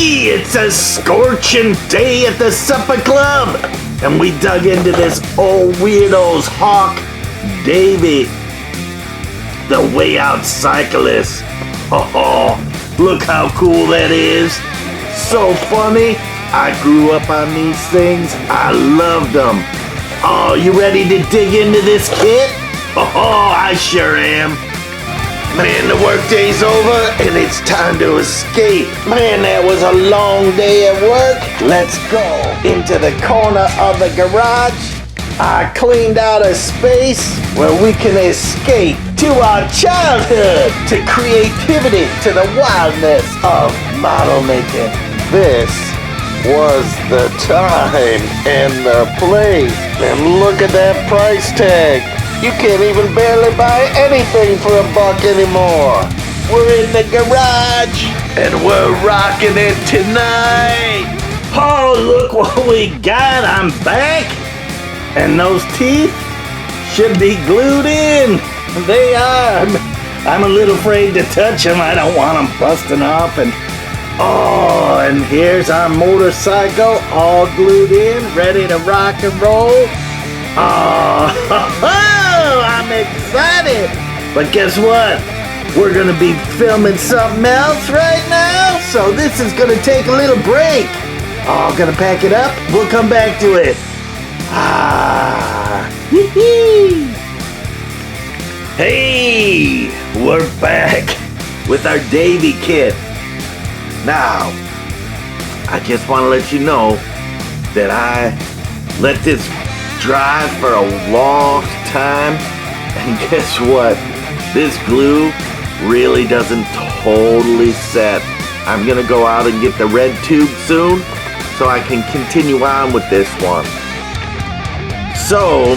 Hey, it's a scorching day at the supper club, and we dug into this old Weird-Ohs Hawk Davey, the Way Out Cyclist. Oh, look how cool that is. So funny. I grew up on these things. I loved them. Oh, you ready to dig into this kit? Oh, I sure am. Man, the workday's over and it's time to escape. Man, that was a long day at work. Let's go into the corner of the garage. I cleaned out a space where we can escape to our childhood, to creativity, to the wildness of model making. This was the time and the place. And look at that price tag. You can't even barely buy anything for $1 anymore. We're in the garage and we're rocking it tonight. Oh, look what we got. I'm back. And those teeth should be glued in. They are. I'm a little afraid to touch them. I don't want them busting off. And here's our motorcycle all glued in, ready to rock and roll. I'm excited. But guess what? We're gonna be filming something else right now. So this is gonna take a little break. I'm gonna pack it up. We'll come back to it. Hey, we're back with our Davey kit. Now, I just want to let you know that I let this dry for a long time, and guess what? This glue really doesn't totally set. I'm gonna go out and get the red tube soon so I can continue on with this one. So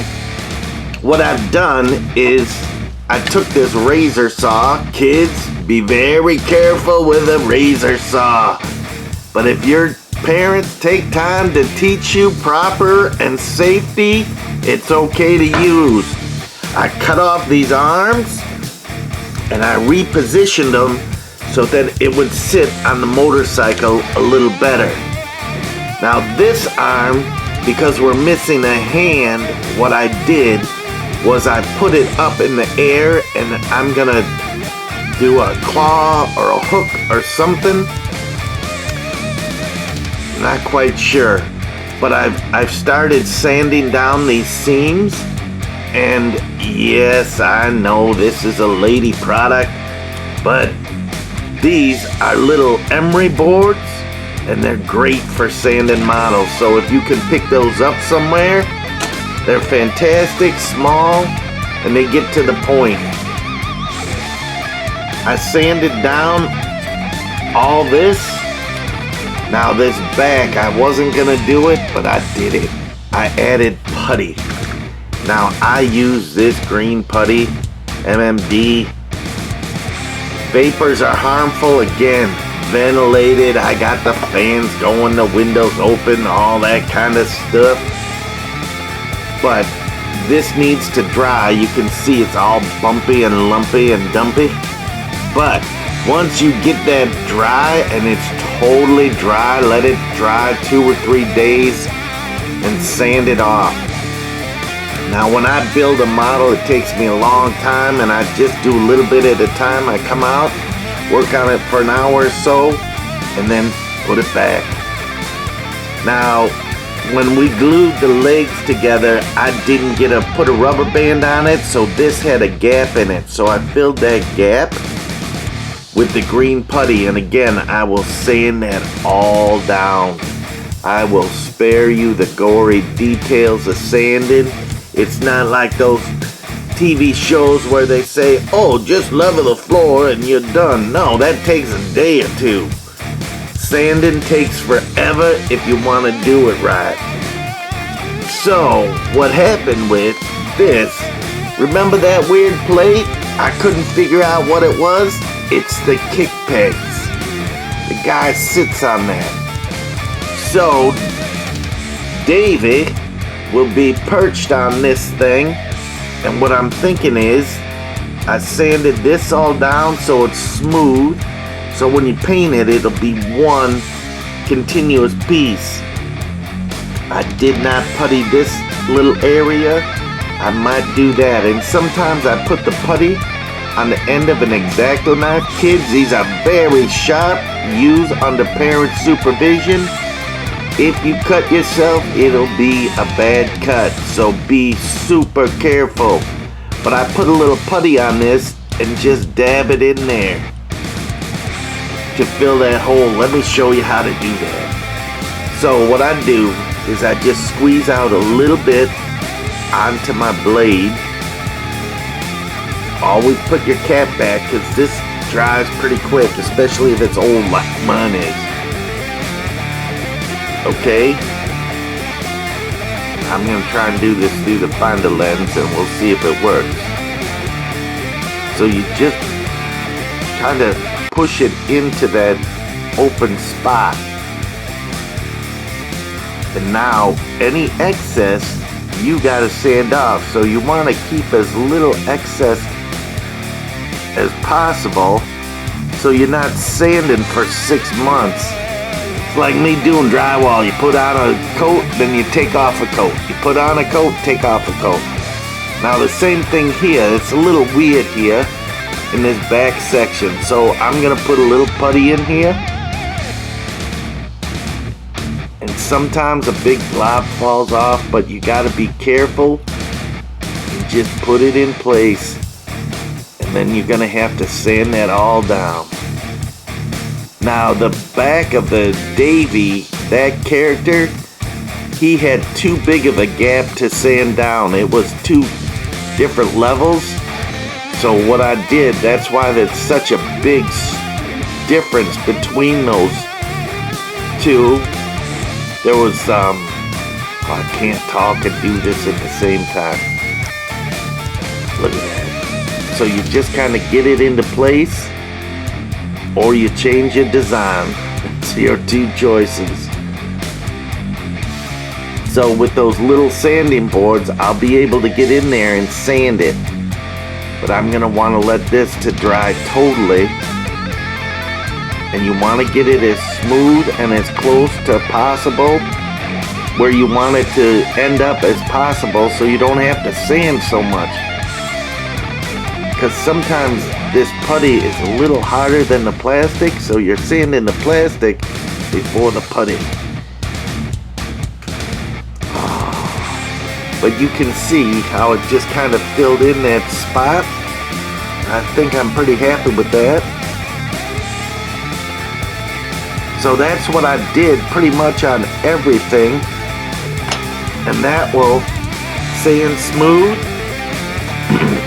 what I've done is I took this razor saw. Kids, be very careful with a razor saw. But if your parents take time to teach you proper and safety, it's okay to use. I cut off these arms and I repositioned them so that it would sit on the motorcycle a little better. Now this arm, because we're missing a hand, what I did was I put it up in the air and I'm gonna do a claw or a hook or something. Not quite sure, but I've started sanding down these seams, and yes, I know this is a lady product, but these are little emery boards and they're great for sanding models. So if you can pick those up somewhere, they're fantastic, small, and they get to the point. I sanded down all this. Now this back, I wasn't gonna do it, but I did it. I added putty. Now I use this green putty, MMD. Vapors are harmful, again, ventilated. I got the fans going, the windows open, all that kind of stuff. But this needs to dry. You can see it's all bumpy and lumpy and dumpy. But once you get that dry and it's totally dry, let it dry 2 or 3 days and sand it off. Now when I build a model, it takes me a long time and I just do a little bit at a time. I come out, work on it for an hour or so, and then put it back. Now, when we glued the legs together, I didn't put a rubber band on it, so this had a gap in it. So I filled that gap with the green putty, and again, I will sand that all down. I will spare you the gory details of sanding. It's not like those TV shows where they say, oh, just level the floor and you're done. No, that takes a day or 2. Sanding takes forever if you want to do it right. So, what happened with this, remember that weird plate? I couldn't figure out what it was. It's the kick pegs. The guy sits on that. So, Davey will be perched on this thing, and what I'm thinking is I sanded this all down so it's smooth, so when you paint it, it'll be one continuous piece. I did not putty this little area. I might do that. And sometimes I put the putty on the end of an X-Acto knife. Kids, these are very sharp. Use under parent supervision. If you cut yourself, it'll be a bad cut. So be super careful. But I put a little putty on this and just dab it in there to fill that hole. Let me show you how to do that. So what I do is I just squeeze out a little bit onto my blade. Always put your cap back because this dries pretty quick, especially if it's old like mine is. Okay? I'm going to try and do this through the finder lens and we'll see if it works. So you just kind of push it into that open spot. And now any excess you gotta sand off. So you want to keep as little excess as possible so you're not sanding for 6 months. It's like me doing drywall. You put on a coat, then you take off a coat. You put on a coat, take off a coat. Now the same thing here. It's a little weird here in this back section. So I'm gonna put a little putty in here. And sometimes a big blob falls off, but you gotta be careful and just put it in place. And then you're gonna have to sand that all down. Now the back of the Davey, that character, he had too big of a gap to sand down. It was 2 different levels. So what I did, that's why there's such a big difference between those 2. There was, I can't talk and do this at the same time. Look at that. So you just kind of get it into place, or you change your design. It's your 2 choices. So with those little sanding boards, I'll be able to get in there and sand it. But I'm gonna wanna let this to dry totally. And you wanna get it as smooth and as close to possible where you want it to end up as possible so you don't have to sand so much. Because sometimes this putty is a little harder than the plastic, so you're sanding the plastic before the putty. But you can see how it just kind of filled in that spot. I think I'm pretty happy with that. So that's what I did pretty much on everything. And that will sand smooth.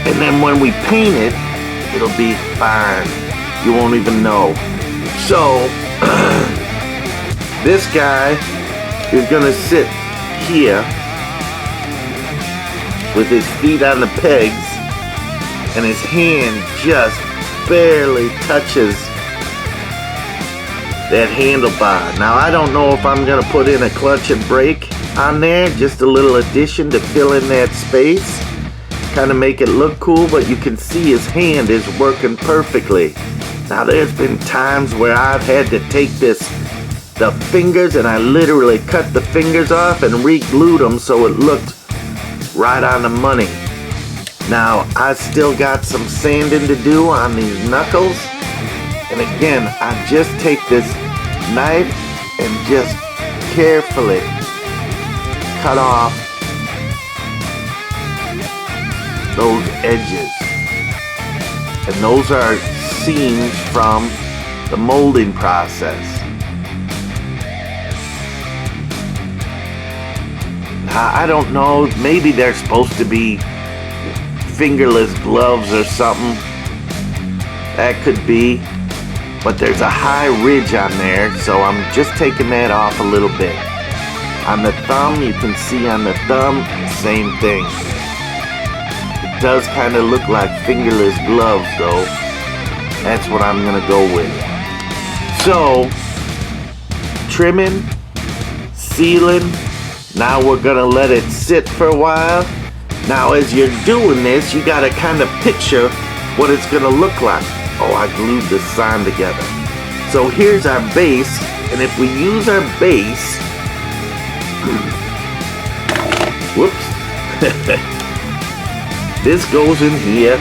And then when we paint it, it'll be fine. You won't even know. So this guy is gonna sit here with his feet on the pegs and his hand just barely touches that handlebar. Now I don't know if I'm gonna put in a clutch and brake on there, just a little addition to fill in that space, kind of make it look cool, but you can see his hand is working perfectly. Now there's been times where I've had to take the fingers, and I literally cut the fingers off and re-glued them so it looked right on the money. Now I still got some sanding to do on these knuckles, and again I just take this knife and just carefully cut off those edges, and those are seams from the molding process. Now I don't know, maybe they're supposed to be fingerless gloves or something. That could be, but there's a high ridge on there, so I'm just taking that off a little bit. On the thumb, you can see on the thumb, same thing. It does kind of look like fingerless gloves though. That's what I'm gonna go with. So, trimming, sealing, now we're gonna let it sit for a while. Now as you're doing this, you gotta kind of picture what it's gonna look like. Oh, I glued the sign together. So here's our base. And if we use our base, whoops, this goes in here.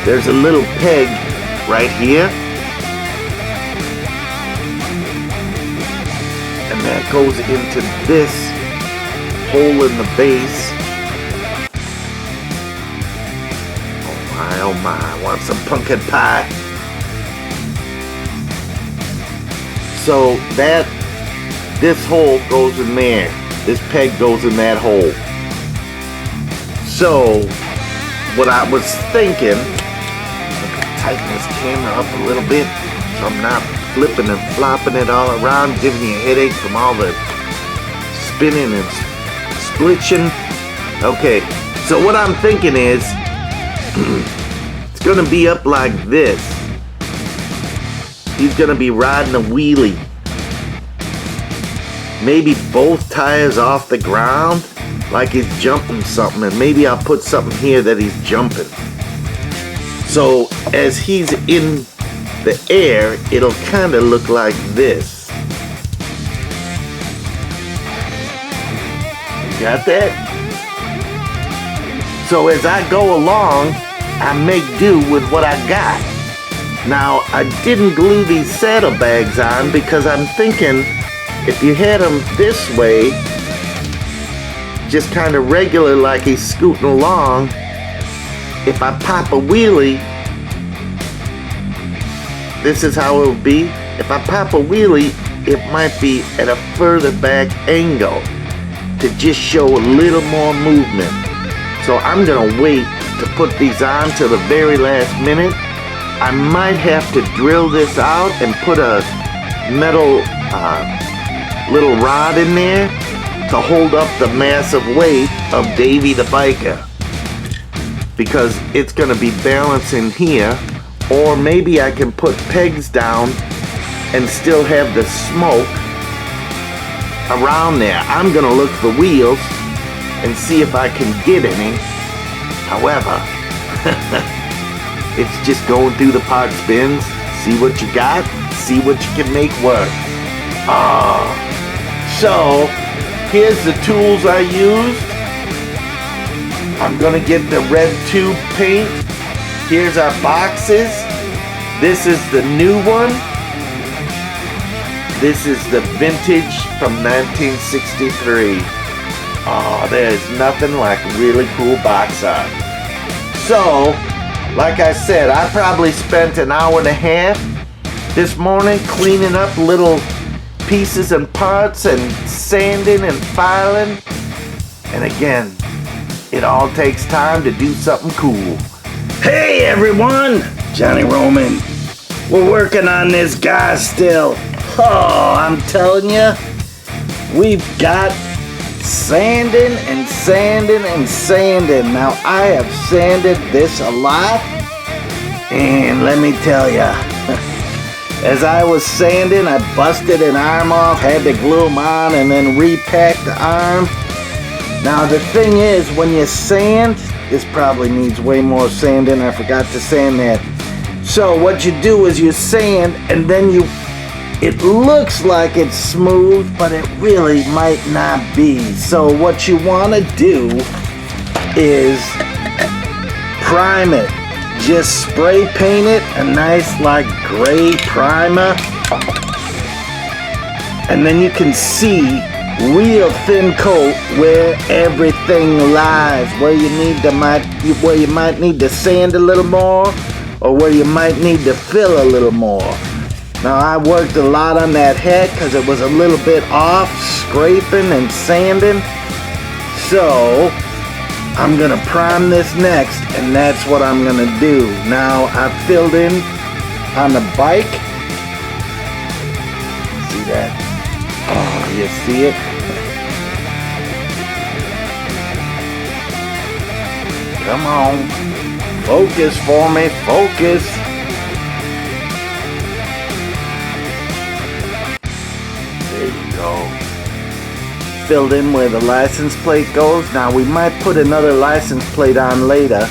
There's a little peg right here. And that goes into this hole in the base. Oh my, want some pumpkin pie? So this hole goes in there. This peg goes in that hole. So what I was thinking, tighten this camera up a little bit so I'm not flipping and flopping it all around, giving you a headache from all the spinning and splitching. Okay, so what I'm thinking is it's gonna be up like this. He's gonna be riding a wheelie. Maybe both tires off the ground, like he's jumping something, and maybe I'll put something here that he's jumping. So as he's in the air, it'll kind of look like this. You got that? So as I go along, I make do with what I got. Now, I didn't glue these saddlebags on because I'm thinking if you had them this way, just kind of regular like he's scooting along, if I pop a wheelie, this is how it would be. If I pop a wheelie, it might be at a further back angle to just show a little more movement. So I'm gonna wait to put these on till the very last minute. I might have to drill this out and put a metal little rod in there to hold up the massive weight of Davey the biker, because it's going to be balancing here. Or maybe I can put pegs down and still have the smoke around there. I'm going to look for wheels and see if I can get any. However, it's just going through the park spins, see what you got, see what you can make work. So here's the tools I used. I'm gonna get the red tube paint. Here's our boxes. This is the new one. This is the vintage from 1963. Oh, there's nothing like really cool box art. So, like I said, I probably spent an hour and a half this morning cleaning up little pieces and parts and sanding and filing. And again, it all takes time to do something cool. Hey everyone, Johnny Roman. We're working on this guy still. Oh, I'm telling you, we've got sanding and sanding and sanding. Now, I have sanded this a lot, and let me tell ya, as I was sanding, I busted an arm off, had to glue them on, and then repack the arm. Now, the thing is, when you sand, this probably needs way more sanding. I forgot to sand that. So, what you do is you sand, and then it looks like it's smooth, but it really might not be. So what you want to do is prime it. Just spray paint it a nice like gray primer. And then you can see real thin coat where everything lies, where you might need to sand a little more, or where you might need to fill a little more. Now, I worked a lot on that head because it was a little bit off, scraping and sanding. So, I'm going to prime this next, and that's what I'm going to do. Now, I filled in on the bike. See that? Oh, you see it? Come on. Focus for me, focus. Filled in where the license plate goes. Now we might put another license plate on later,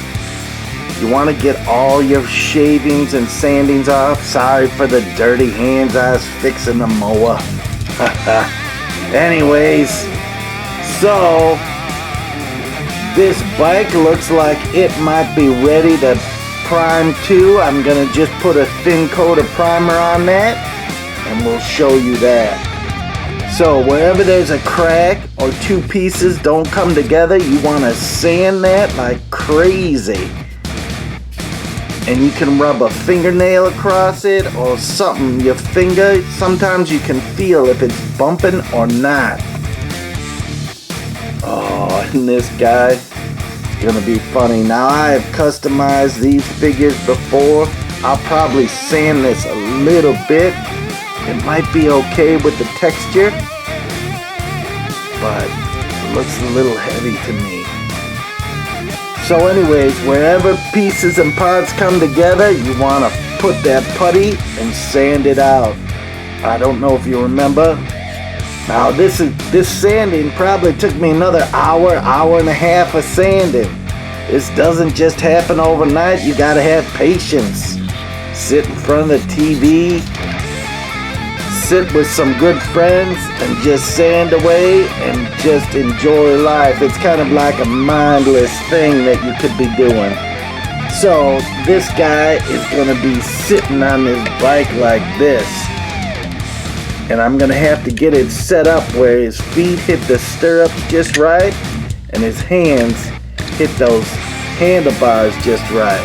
You want to get all your shavings and sandings off. Sorry for the dirty hands, I was fixing the mower. Anyways, so this bike looks like it might be ready to prime too. I'm gonna just put a thin coat of primer on that and we'll show you that. So wherever there's a crack or two pieces don't come together, you want to sand that like crazy. And you can rub a fingernail across it or something, your finger. Sometimes you can feel if it's bumping or not. Oh, and this guy is gonna be funny. Now I have customized these figures before. I'll probably sand this a little bit. It might be okay with the texture, but it looks a little heavy to me. So anyways, wherever pieces and parts come together, you want to put that putty and sand it out. I don't know if you remember. Now this sanding probably took me another hour and a half of sanding. This doesn't just happen overnight. You gotta have patience. Sit in front of the TV, sit with some good friends and just sand away and just enjoy life. It's kind of like a mindless thing that you could be doing. So this guy is gonna be sitting on this bike like this. And I'm gonna have to get it set up where his feet hit the stirrups just right and his hands hit those handlebars just right.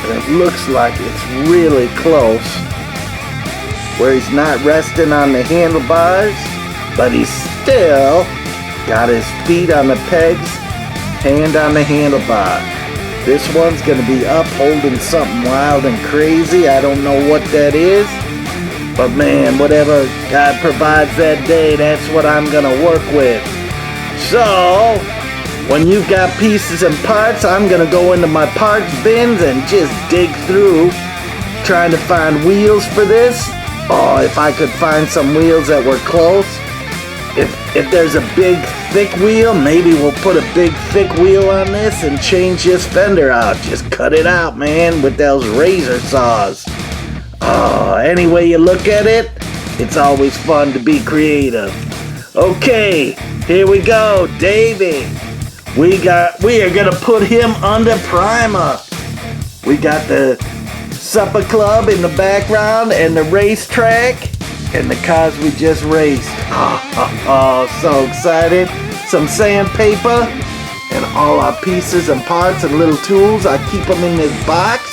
And it looks like it's really close, where he's not resting on the handlebars, but he's still got his feet on the pegs, hand on the handlebar. This one's gonna be up holding something wild and crazy. I don't know what that is, but man, whatever God provides that day, that's what I'm gonna work with. So, when you've got pieces and parts, I'm gonna go into my parts bins and just dig through, trying to find wheels for this. Oh, if I could find some wheels that were close. If there's a big thick wheel, maybe we'll put a big thick wheel on this and change this fender out. Just cut it out, man, with those razor saws. Oh, any way you look at it, it's always fun to be creative. Okay, here we go, Davey. We are gonna put him under primer. We got the supper club in the background and the racetrack and the cars we just raced. Oh, so excited. Some sandpaper and all our pieces and parts and little tools. I keep them in this box,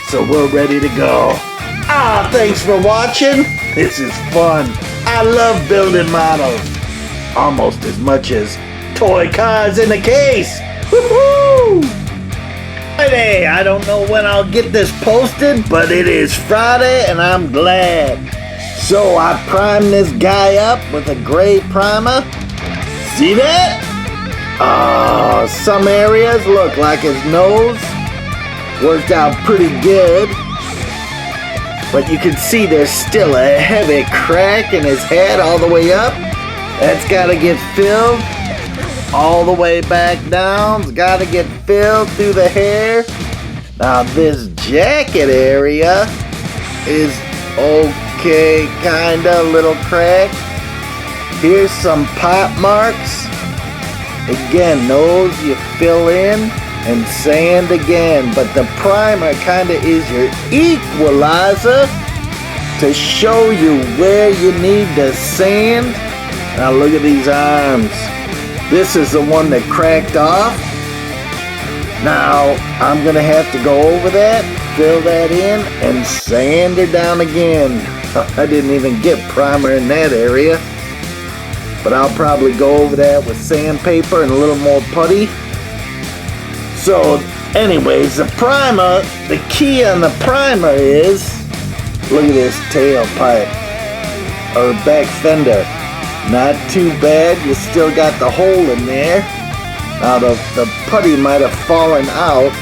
so we're ready to go. Thanks for watching. This is fun. I love building models almost as much as toy cars in the case. Woohoo! Friday. I don't know when I'll get this posted, but it is Friday and I'm glad. So I primed this guy up with a gray primer. See that? Some areas look like his nose worked out pretty good, but you can see there's still a heavy crack in his head all the way up. That's gotta get filled. All the way back down, it's gotta get filled through the hair. Now this jacket area is okay, kinda, little crack. Here's some pop marks. Again, those you fill in and sand again, but the primer kinda is your equalizer to show you where you need to sand. Now look at these arms. This is the one that cracked off. Now, I'm gonna have to go over that, fill that in, and sand it down again. I didn't even get primer in that area, but I'll probably go over that with sandpaper and a little more putty. So, anyways, the primer, the key on the primer is, look at this tailpipe, or back fender. Not too bad, you still got the hole in there. Now the putty might have fallen out,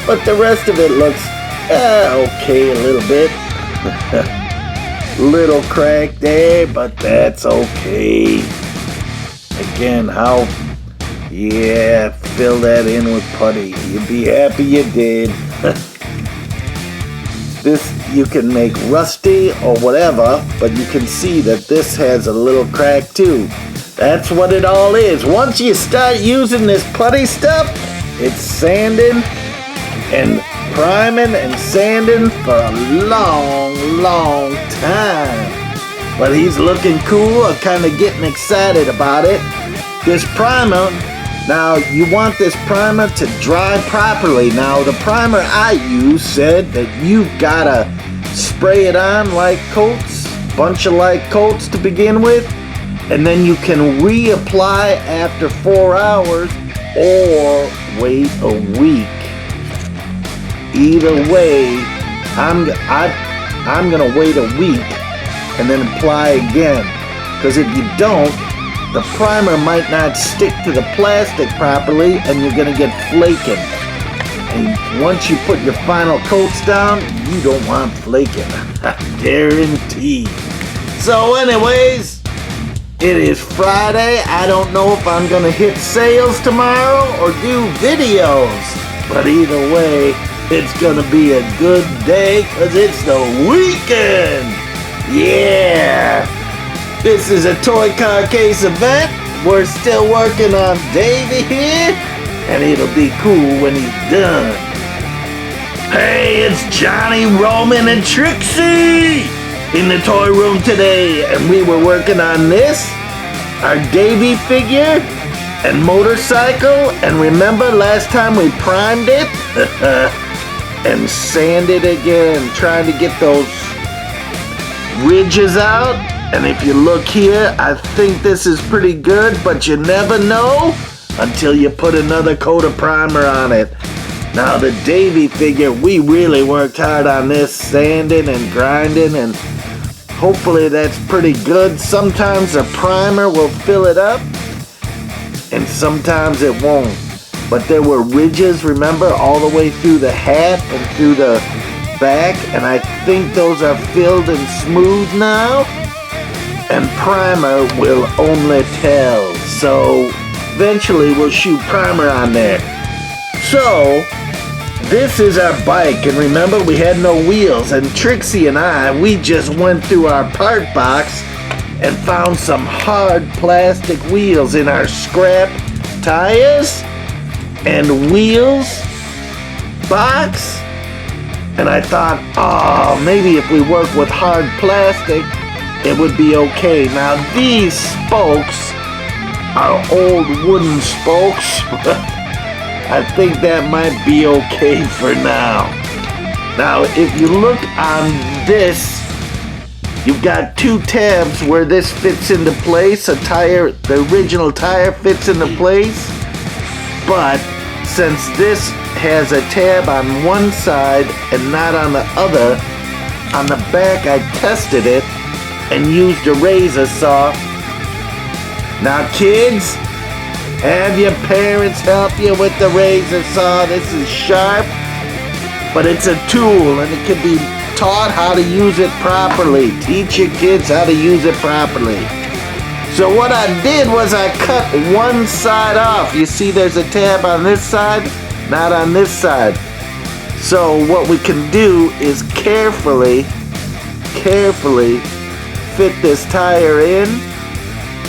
but the rest of it looks okay a little bit. Little crack there, but that's okay. Again, how Yeah, fill that in with putty. You'd be happy you did. This you can make rusty or whatever, but you can see that this has a little crack too. That's what it all is. Once you start using this putty stuff, it's sanding and priming and sanding for a long time. But he's looking cool. I'm kind of getting excited about it. This primer, now you want this primer to dry properly. Now the primer I use said that you've got to spray it on like coats, bunch of like coats to begin with, and then you can reapply after 4 hours or wait a week. Either way, I'm gonna wait a week and then apply again, because if you don't, the primer might not stick to the plastic properly and you're gonna get flaking. And once you put your final coats down, you don't want flaking. Guaranteed. So anyways, it is Friday. I don't know if I'm gonna hit sales tomorrow or do videos. But either way, it's gonna be a good day because it's the weekend. Yeah. This is a toy car case event. We're still working on Davey here, and it'll be cool when he's done. Hey, it's Johnny, Roman, and Trixie in the toy room today, and we were working on this, our Davey figure and motorcycle. And remember last time we primed it and sanded again, trying to get those ridges out. And if you look here, I think this is pretty good, but you never know until you put another coat of primer on it. Now the Davey figure, we really worked hard on this, sanding and grinding, and hopefully that's pretty good. Sometimes the primer will fill it up, and sometimes it won't. But there were ridges, remember, all the way through the hat and through the back, and I think those are filled and smooth now. And primer will only tell. So eventually we'll shoot primer on there. So this is our bike, and remember we had no wheels, and Trixie and I, we just went through our part box and found some hard plastic wheels in our scrap tires and wheels box. And I thought, oh, maybe if we work with hard plastic, it would be okay. Now these spokes are old wooden spokes. I think that might be okay for now. Now if you look on this, you've got 2 tabs where this fits into place. The original tire fits into place. But since this has a tab on one side and not on the other, on the back I tested it and used a razor saw. Now kids, have your parents help you with the razor saw. This is sharp, but it's a tool and it can be taught how to use it properly. Teach your kids how to use it properly. So what I did was I cut one side off. You see there's a tab on this side, not on this side. So what we can do is carefully fit this tire in,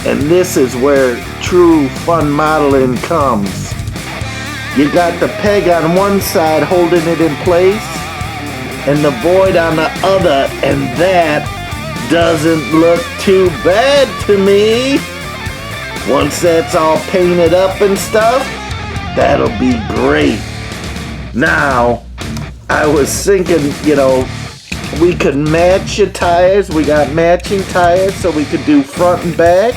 and this is where true fun modeling comes. You got the peg on one side holding it in place and the void on the other, and that doesn't look too bad to me. Once that's all painted up and stuff, that'll be great. Now, I was thinking, we could match the tires. We got matching tires, so we could do front and back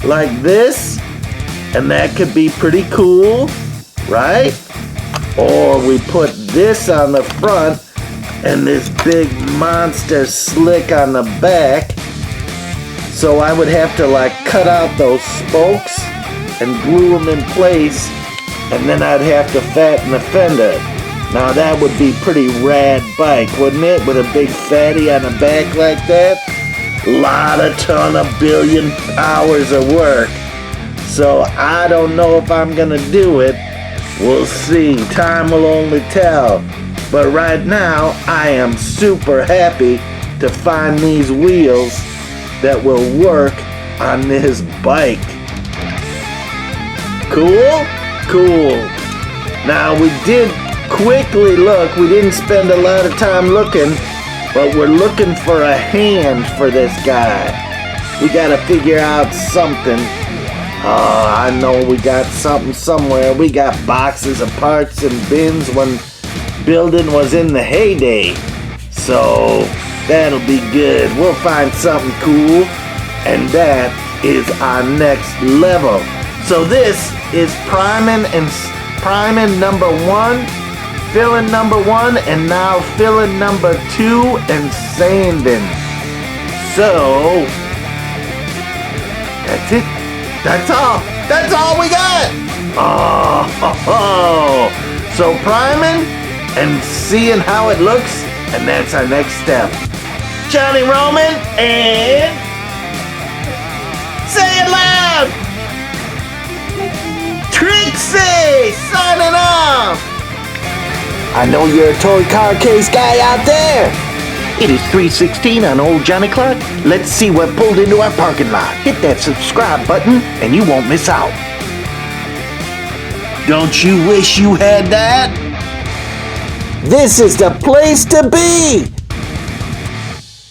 like this, and that could be pretty cool, right? Or we put this on the front and this big monster slick on the back. So I would have to cut out those spokes and glue them in place, and then I'd have to fatten the fender. Now that would be pretty rad bike, wouldn't it? With a big fatty on the back like that. Ton of billion hours of work. So I don't know if I'm gonna do it. We'll see. Time will only tell. But right now, I am super happy to find these wheels that will work on this bike. Cool? Cool. Now we did quickly look. We didn't spend a lot of time looking, but we're looking for a hand for this guy. We gotta figure out something. I know we got something somewhere. We got boxes of parts and bins when building was in the heyday. So that'll be good. We'll find something cool, and that is our next level. So this is priming number 1, filling number 1, and now filling number 2 and sanding. So that's it. That's all. That's all we got. Oh. So priming and seeing how it looks, and that's our next step. Johnny Roman and say it loud. Trixie signing off. I know you're a toy car case guy out there. It is 3:16 on old Johnny Clock. Let's see what pulled into our parking lot. Hit that subscribe button and you won't miss out. Don't you wish you had that? This is the place to be!